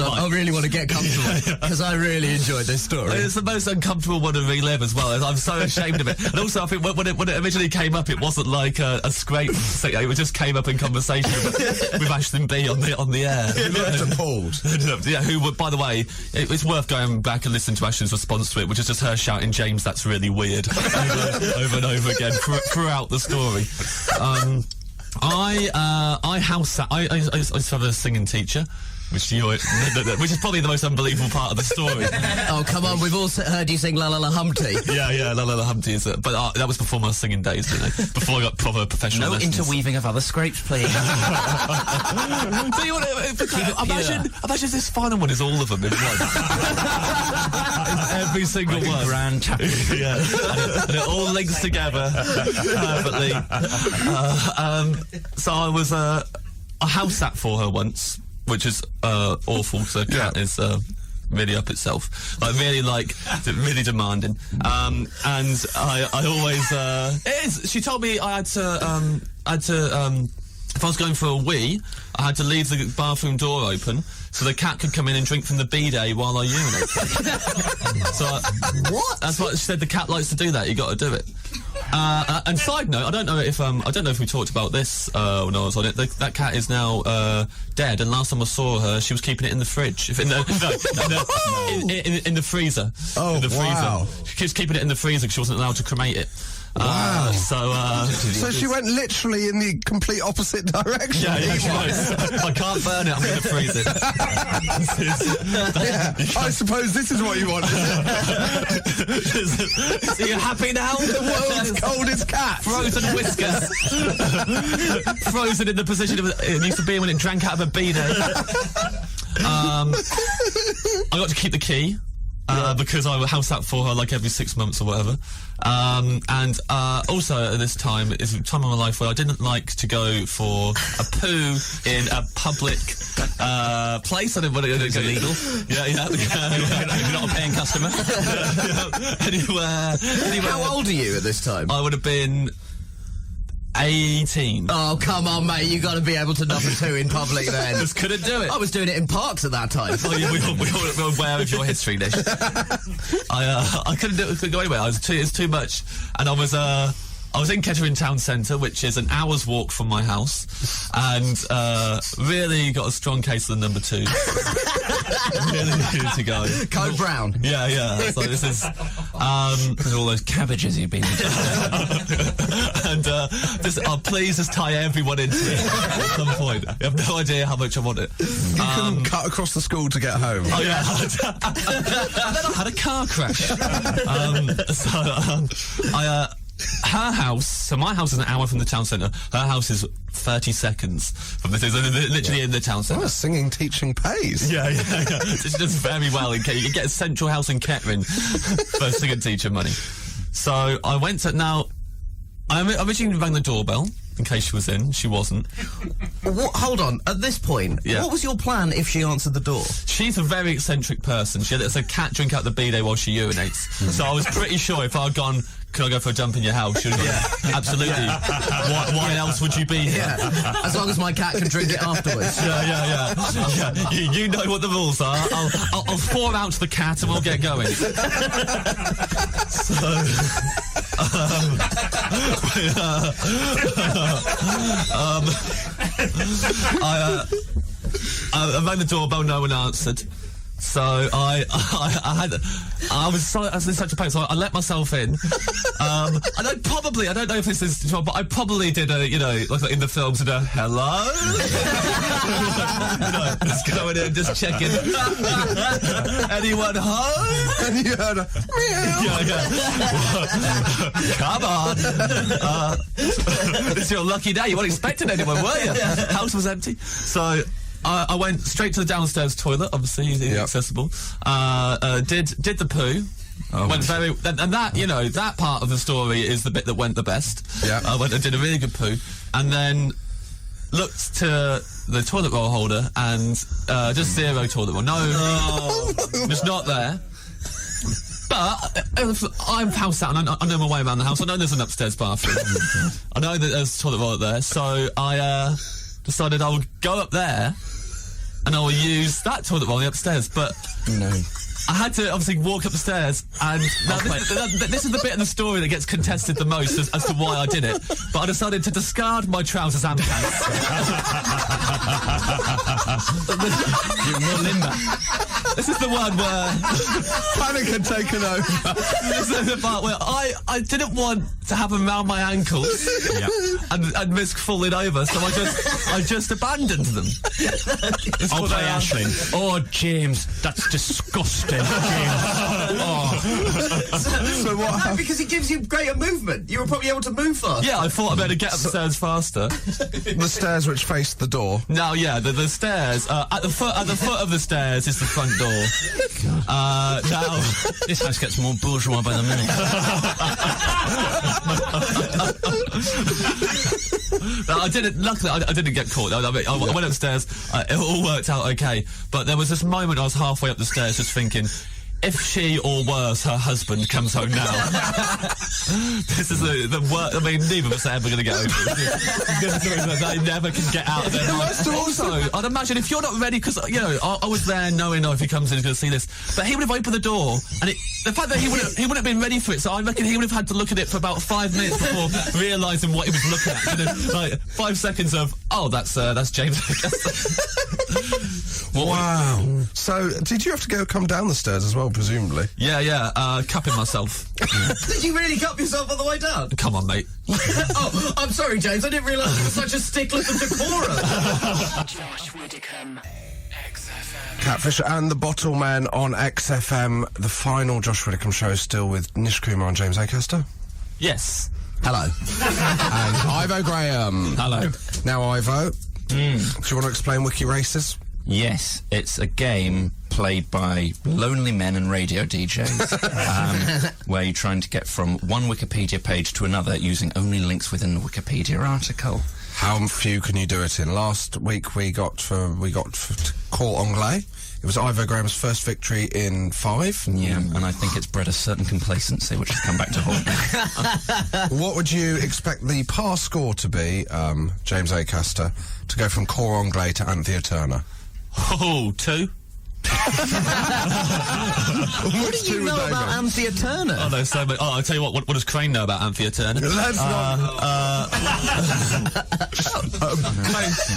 H: on, I really want to get comfortable because I really enjoyed this story.
G: It's the most uncomfortable one to relive as well. I'm so ashamed of it. And also, I think when it originally came up, it wasn't like a scrape. It just came up in conversation with Ashton B on the air.
A: It looked appalled.
G: Yeah, who would, by the way, it's worth going back and listening to Ashton's response to it, which is just her shouting, "James, that's really weird," over and over again throughout the story. I used to have a singing teacher, which is probably the most unbelievable part of the story.
H: Oh, come on, we've all heard you sing La La La Humpty.
G: Yeah, La La La Humpty is it. But that was before my singing days, before I got proper professional
H: No
G: lessons.
H: interweaving of other scrapes, please.
G: So you want imagine this final one is all of them in one. Every single one.
H: Grand
G: Yeah. And it all links together perfectly. So I was I house sat for her once, which is awful. So cat is really up itself, really demanding. And I always it is. She told me I had to if I was going for a wee, I had to leave the bathroom door open so the cat could come in and drink from the bidet while I urinate.
H: What?
G: That's what she said. The cat likes to do that. You got to do it. And side note, I don't know if we talked about this when I was on it. That cat is now dead, and last time I saw her, she was keeping it in the fridge. In the freezer.
A: Oh,
G: in the
A: wow.
G: freezer. She was keeping it in the freezer because she wasn't allowed to cremate it.
A: Wow.
G: So
A: she went literally in the complete opposite direction.
G: Yeah, I can't burn it. I'm going to freeze it.
A: I suppose this is what you want.
G: So you're happy now?
A: The world's coldest cat.
G: Frozen whiskers. Frozen in the position it used to be when it drank out of a bidet. I got to keep the key. Because I house sat for her like every 6 months or whatever. And also at this time is a time of my life where I didn't like to go for a poo in a public place. I didn't want to go illegal. Yeah. You're not a paying customer. Anywhere.
H: How old are you at this time?
G: I would have been 18.
H: Oh, come on, mate. You got to be able to number two in public then.
G: Just couldn't do it.
H: I was doing it in parks at that time.
G: Oh, yeah, we're aware of your history, Nish. I couldn't do it. Couldn't go anywhere. It was too much. And I was in Kettering Town Centre, which is an hour's walk from my house, and really got a strong case of the number two. Really needed to go.
H: Code Brown.
G: Yeah. So this is all those cabbages you've been eating. And please just tie everyone into it at some point. I have no idea how much I want it.
A: You can cut across the school to get home.
G: Oh yeah. And then I had a car crash. Her house, so my house is an hour from the town centre. Her house is 30 seconds from the literally in the town centre.
A: Oh, singing teaching pays.
G: Yeah. She does very well in Kettering. You get a central house in Kettering for singing teacher money. So I went to, now, I originally rang the doorbell, in case she was in. She wasn't.
H: Hold on. At this point,
G: Yeah.
H: what was your plan if she answered the door?
G: She's a very eccentric person. She lets a cat drink out the bidet while she urinates. So I was pretty sure if I'd gone, could I go for a jump in your house? She would have gone, absolutely. Why else would you be here?
H: Yeah. As long as my cat can drink it afterwards.
G: Yeah. You know what the rules are. I'll pour out the cat and we'll get going. I rang the doorbell, no one answered. So I was in such a pain, so I let myself in. And I don't know if this is true, but I probably did like in the films, hello? Just going in, just checking. Anyone home?
A: And you heard a meow.
G: Yeah. Come on. It's your lucky day. You weren't expecting anyone, were you? House was empty. So I went straight to the downstairs toilet, obviously easily accessible. Did the poo. Went very, and that, that part of the story is the bit that went the best.
A: Yeah.
G: I went and did a really good poo, and then looked to the toilet roll holder and just zero toilet roll. No, it's not there. But I'm house out, and I know my way around the house. I know there's an upstairs bathroom. I know that there's a toilet roll there, so I decided I would go up there and I will use that toilet roll upstairs. But
H: No.
G: I had to obviously walk up the stairs, and now this is the bit of the story that gets contested the most as to why I did it. But I decided to discard my trousers and pants. This is the one where
A: Panic had taken over.
G: this is the part where I didn't want to have them around my ankles and risk falling over, so I just abandoned them.
E: I'll play Aisling. Oh, James, that's disgusting. James.
A: So what happened?
H: Because it gives you greater movement. You were probably able to move faster.
G: Yeah, I thought I'd better get up the stairs faster.
A: The stairs which faced the door.
G: Now, the stairs at the foot of the stairs is the front door. Now
B: This house gets more bourgeois by the minute.
G: No, I didn't. Luckily, I didn't get caught. I went upstairs. It all worked out okay. But there was this moment I was halfway up the stairs, just thinking, if she, or worse, her husband comes home now, this is the worst. I mean, neither of us are ever going to get over it. They never can get out of their life. Also, I'd imagine if you're not ready, because I was there knowing, if he comes in, he's going to see this. But he would have opened the door, and the fact that he wouldn't have been ready for it. So I reckon he would have had to look at it for about 5 minutes before realising what he was looking at. Like 5 seconds of, that's James.
A: Wow. So, did you have to come down the stairs as well, presumably?
G: Yeah, cupping myself.
H: Did you really cup yourself on the way down?
G: Come on, mate.
H: Oh, I'm sorry, James. I didn't realise you were such a stickler for decorum.
C: Josh Widdicombe. XFM.
A: Catfish and the Bottle Man on XFM. The final Josh Widdicombe show is still with Nish Kumar and James Acaster.
G: Yes.
A: Hello. And Ivo Graham.
B: Hello.
A: Now, Ivo, do you want to explain Wiki Races?
B: Yes, it's a game played by lonely men and radio DJs, where you're trying to get from one Wikipedia page to another using only links within the Wikipedia article.
A: How few can you do it in? Last week we got to Court Anglais. It was Ivo Graham's first victory in 5.
B: Yeah, and I think it's bred a certain complacency which has come back to haunt me.
A: What would you expect the par score to be, James Acaster, to go from Court Anglais to Anthea Turner?
G: 2.
H: What do you know about Anthea Turner?
G: Oh, no, so much. Oh, I'll tell you what does Craine know about Anthea Turner?
A: Let's not.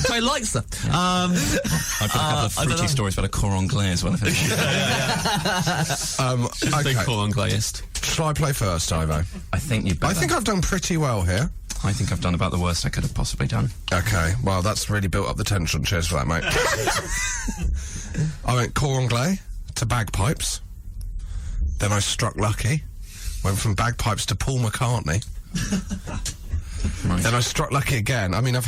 G: Craine likes her.
B: I've got a couple of fruity stories about a Cour Anglais as well.
G: Big
A: Okay.
G: Cour Anglais-ist.
A: Shall I play first, Ivo?
B: I think you'd better.
A: I think I've done pretty well here.
B: I think I've done about the worst I could have possibly done.
A: Okay, well, that's really built up the tension. Cheers for that, mate. I went Cour Anglais to bagpipes. Then I struck lucky. Went from bagpipes to Paul McCartney.
B: Right.
A: Then I struck lucky again. I mean, I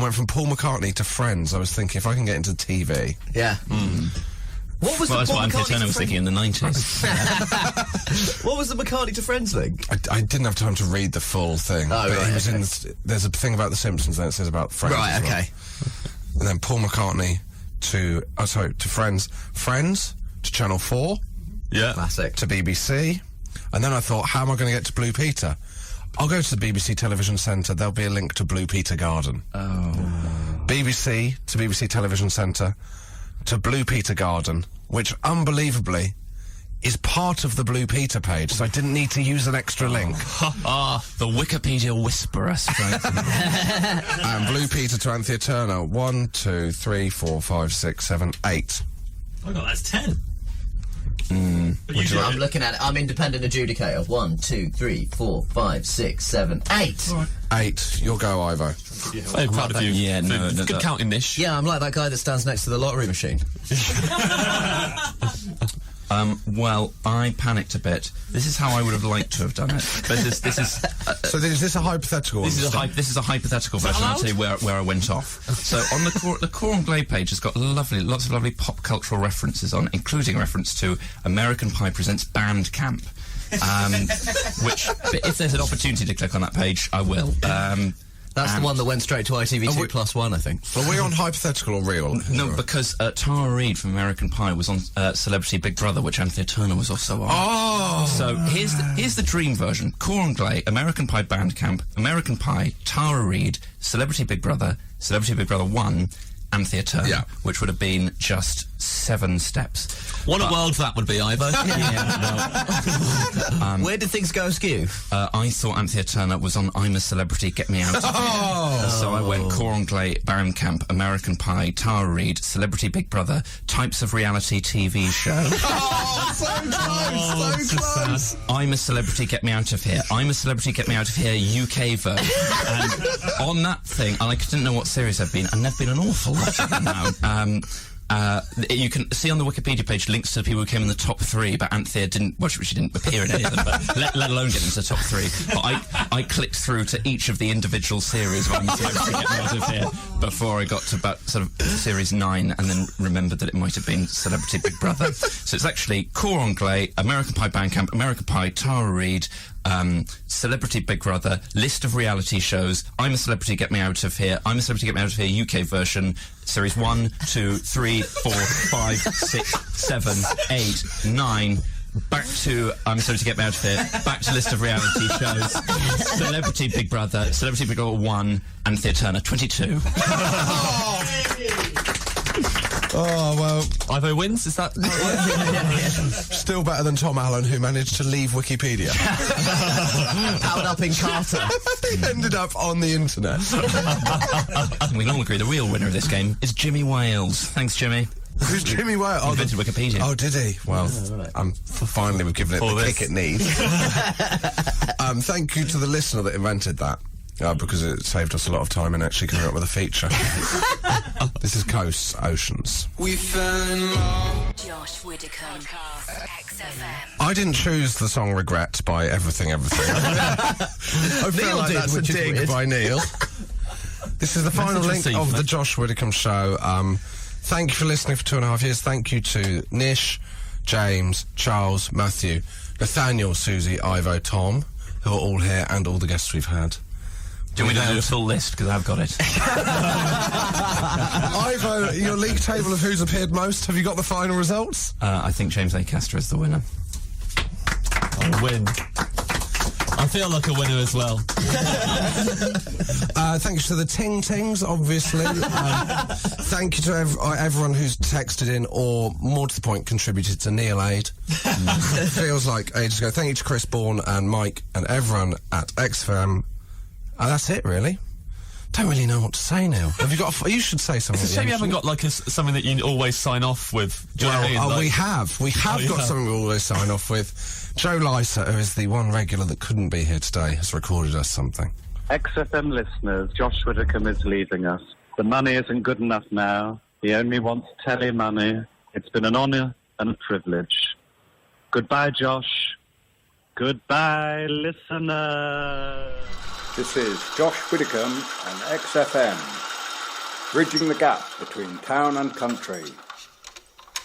A: went from Paul McCartney to Friends. I was thinking, if I can get into TV.
H: Yeah. What was
B: Well,
H: the
B: that's what
H: Paul
B: Anthea
H: McCartney
B: Turner was thinking in the 90s.
H: What was the McCartney to Friends link?
A: I didn't have time to read the full thing.
H: Oh,
A: but
H: right,
A: he was
H: okay.
A: there's a thing about The Simpsons, then it says about Friends.
H: Right,
A: as well.
H: okay.
A: And then Paul McCartney to Friends. Friends to Channel 4.
G: Yeah.
H: Classic.
A: To BBC. And then I thought, how am I going to get to Blue Peter? I'll go to the BBC Television Centre. There'll be a link to Blue Peter Garden.
H: Oh.
A: BBC to BBC Television Centre to Blue Peter Garden, which unbelievably is part of the Blue Peter page, so I didn't need to use an extra link.
B: The Wikipedia whisperer.
A: And Blue Peter to Anthea Turner. 1, 2, 3, 4, 5, 6, 7, 8.
G: Oh God, that's 10.
H: I'm looking at it. I'm independent adjudicator. 1, 2, 3, 4, 5, 6, 7, 8.
A: 8. You'll go, Ivo.
G: Very proud of you.
B: Yeah, no,
G: Good counting, Nish.
H: Yeah, I'm like that guy that stands next to the lottery machine.
B: Well, I panicked a bit. This is how I would have liked to have done it. But this is
A: So is this a hypothetical one?
B: this is a hypothetical version. I'll tell you where I went off. So on the Core and Glay page has got lots of lovely pop cultural references on, including reference to American Pie Presents Band Camp. Which, but if there's an opportunity to click on that page, I will.
H: That's the one that went straight to ITV2
A: we-
H: +1, I think.
A: Are we on hypothetical or real?
B: No, because Tara Reid from American Pie was on Celebrity Big Brother, which Anthea Turner was also on.
A: Oh!
B: So here's the dream version: Core and Glay, American Pie Bandcamp, American Pie, Tara Reid, Celebrity Big Brother 1, Anthea Turner,
A: Yeah.
B: which would have been just 7 steps.
G: What a world that would be, Ivo.
H: Where did things go askew?
B: I thought Anthea Turner was on I'm a Celebrity, Get Me Out of Here. So I went Core and Glay, Bandcamp, American Pie, Tara Reid, Celebrity Big Brother, Types of Reality TV Show.
A: So close, so close.
B: I'm a Celebrity, Get Me Out of Here. I'm a Celebrity, Get Me Out of Here UK version. And on that thing, and I didn't know what series I've been, and there've been an awful lot of them now. You can see on the Wikipedia page links to the people who came in the top 3, but Anthea didn't. Well, she didn't appear in any of them, but let alone get into the top 3. But I clicked through to each of the individual series of I'm a Celebrity, Get Me Out of Here before I got to about sort of series 9, and then remembered that it might have been Celebrity Big Brother. So it's actually Core and Glay, American Pie Bandcamp, American Pie, Tara Reid, Celebrity Big Brother, list of reality shows, I'm a Celebrity, Get Me Out of Here, I'm a Celebrity, Get Me Out of Here UK version, series 1, 2, 3, 4, 5, 6, 7, 8, 9, back to I'm a Celebrity, Get Me Out of Here, back to list of reality shows, Celebrity Big Brother 1, Anthea Turner 22.
A: Oh, well,
G: Ivo wins, is that?
A: still better than Tom Allen, who managed to leave Wikipedia.
H: Powered up in Carter.
A: He ended up on the internet.
B: We can all agree the real winner of this game is Jimmy Wales. Thanks, Jimmy.
A: Who's Jimmy Wales? Oh,
B: Invented Wikipedia.
A: Oh, did he? Well, finally we've given it the kick it needs. Thank you to the listener that invented that. Because it saved us a lot of time in actually coming up with a feature. This is Coasts, Oceans.
C: We fell in love. Josh Widdicombe, XFM.
A: I didn't choose the song Regret by Everything. I feel
H: Neil
A: like
H: did,
A: that's a
H: which is
A: dig
H: weird.
A: by Neil. This is the final link
G: received,
A: of the
G: mate.
A: Josh Widdicombe show. Thank you for listening for 2.5 years. Thank you to Nish, James, Charles, Matthew, Nathaniel, Suzi, Ivo, Tom, who are all here, and all the guests we've had.
B: Do you want me to do a full list? Because I've got it.
A: Ivo, your league table of who's appeared most, have you got the final results?
B: I think James Acaster is the winner.
G: I'll win. I feel like a winner as well.
A: Thanks to the Ting Tings, obviously. Thank you to everyone who's texted in or, more to the point, contributed to Neil Aid. Feels like ages ago. Thank you to Chris Bourne and Mike and everyone at XFM. That's it, really. Don't really know what to say now. Have you got? You should say something.
G: It's a shame you haven't got like something that you always sign off with. Do you know what I mean? Like-
A: we have got something we always sign off with. Joe Lyser, who is the one regular that couldn't be here today, has recorded us something.
I: XFM listeners, Josh Widdicombe is leaving us. The money isn't good enough now. He only wants telly money. It's been an honour and a privilege. Goodbye, Josh. Goodbye, listener.
J: This is Josh Widdicombe and XFM, bridging the gap between town and country.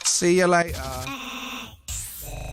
A: See you later.